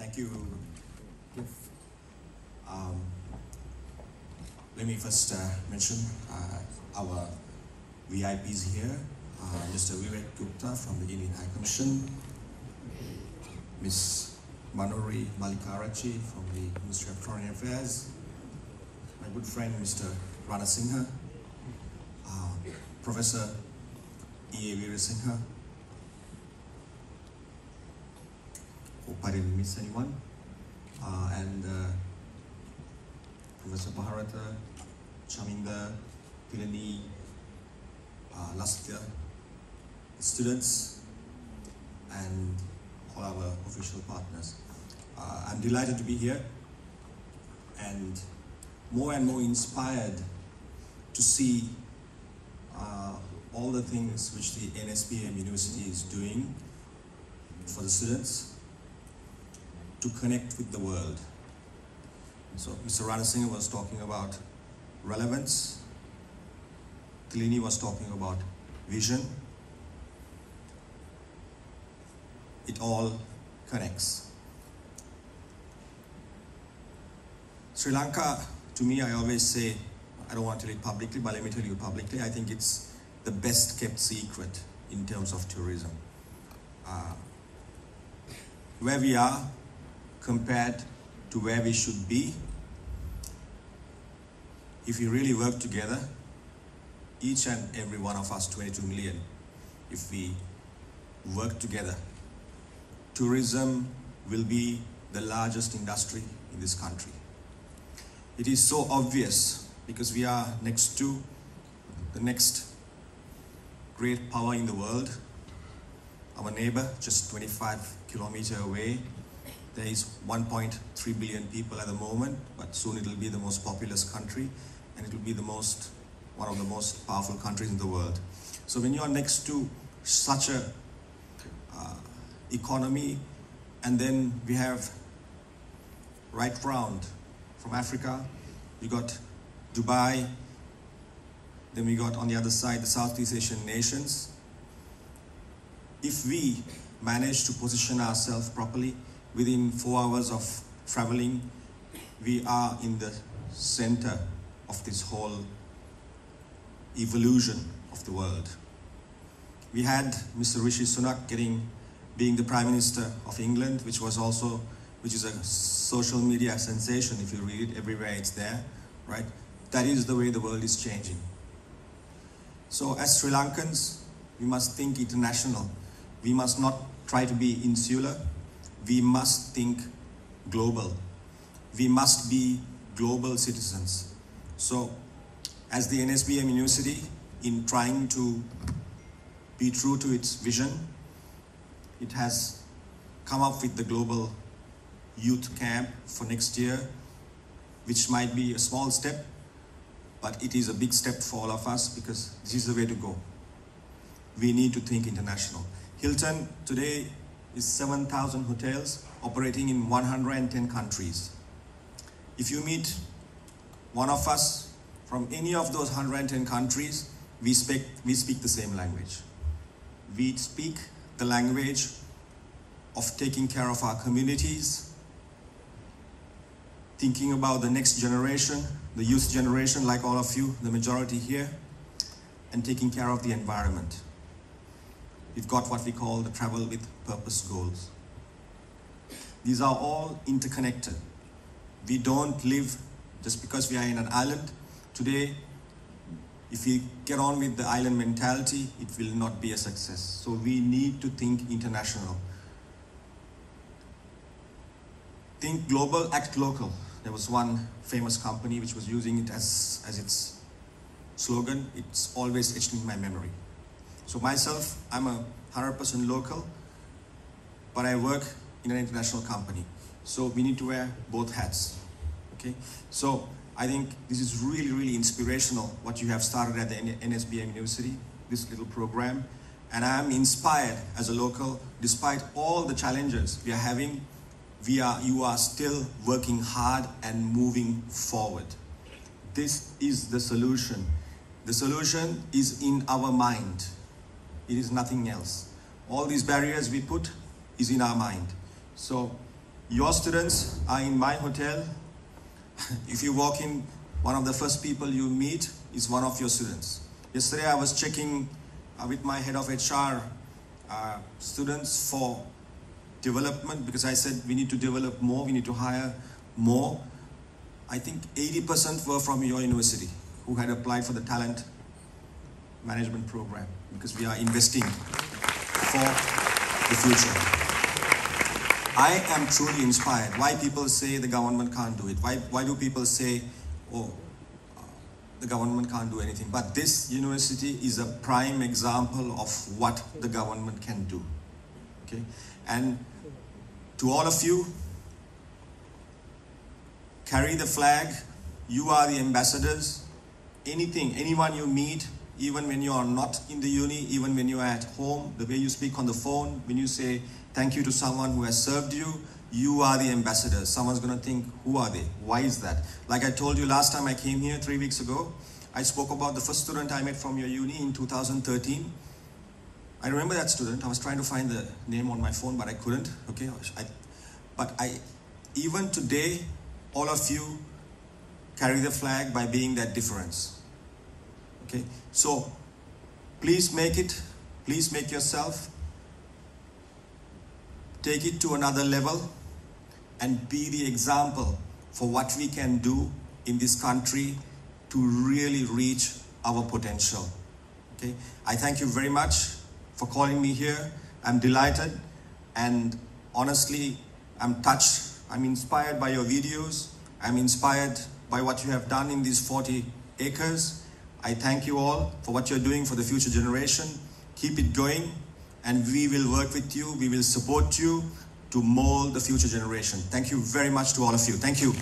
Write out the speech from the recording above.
Thank you, Cliff. Let me first mention our VIPs here. Mr. Vivek Gupta from the Indian High Commission, Ms. Manori Malikarachi from the Ministry of Foreign Affairs, my good friend Mr. Rana Singha, Professor E.A. Veerasinghe. Hope I didn't miss anyone. And Professor Bharata, Chaminda, Pilani, Lastya, students, and all our official partners. I'm delighted to be here and more inspired to see all the things which the NSBM University is doing for the students to connect with the world. So Mr. Rana Singha was talking about relevance, Tilini was talking about vision. It all connects. Sri Lanka, to me, I always say, I don't want to tell it publicly, but let me tell you publicly, I think it's the best kept secret in terms of tourism. Where we are compared to where we should be, if we really work together, each and every one of us, 22 million, if we work together, tourism will be the largest industry in this country. It is so obvious because we are next to the next great power in the world. Our neighbor, just 25 kilometers away, there is 1.3 billion people at the moment, but soon it will be the most populous country and it will be one of the most powerful countries in the world. So when you are next to such a economy, and then we have right round from Africa, we got Dubai, then we got on the other side the Southeast Asian nations. If we manage to position ourselves properly, within 4 hours of traveling, we are in the center of this whole evolution of the world. We had Mr. Rishi Sunak being the Prime Minister of England, which is a social media sensation. If you read it, everywhere it's there, right? That is the way the world is changing. So as Sri Lankans, we must think international. We must not try to be insular. We must think global. We must be global citizens. So as the NSBM University, in trying to be true to its vision, it has come up with the global youth camp for next year, which might be a small step, but it is a big step for all of us because this is the way to go. We need to think international. Hilton today is 7,000 hotels operating in 110 countries. If you meet one of us from any of those 110 countries, we speak the same language. We speak the language of taking care of our communities, thinking about the next generation, the youth generation, like all of you, the majority here, and taking care of the environment. We've got what we call the travel with purpose goals. These are all interconnected. We don't live just because we are in an island. Today, if we get on with the island mentality, it will not be a success. So we need to think international. Think global, act local. There was one famous company which was using it as its slogan. It's always etched in my memory. So myself, I'm a 100% local, but I work in an international company. So we need to wear both hats, okay? So I think this is really inspirational, what you have started at the NSBM University, this little program. And I'm inspired as a local, despite all the challenges we are having, you are still working hard and moving forward. This is the solution. The solution is in our mind. It is nothing else. All these barriers we put is in our mind. So Your students are in my hotel. If you walk in, one of the first people you meet is one of your students. Yesterday I was checking with my head of HR students for development, because I said we need to develop more, we need to hire more. I think 80% were from your university who had applied for the talent management program, because we are investing for the future. I am truly inspired. Why people say the government can't do it? Why do people say, oh, the government can't do anything? But this university is a prime example of what the government can do. Okay? And to all of you, carry the flag. You are the ambassadors. Anyone you meet, even when you are not in the uni, even when you are at home, the way you speak on the phone, when you say thank you to someone who has served you, you are the ambassadors. Someone's going to think, who are they? Why is that? Like I told you last time I came here 3 weeks ago, I spoke about the first student I met from your uni in 2013. I remember that student. I was trying to find the name on my phone, but I couldn't. Okay, even today, all of you carry the flag by being that difference. Okay, so please make it. Please make yourself. Take it to another level and be the example for what we can do in this country to really reach our potential. Okay, I thank you very much for calling me here. I'm delighted, and honestly, I'm touched. I'm inspired by your videos. I'm inspired by what you have done in these 40 acres. I thank you all for what you're doing for the future generation. Keep it going, and we will work with you. We will support you to mold the future generation. Thank you very much to all of you. Thank you.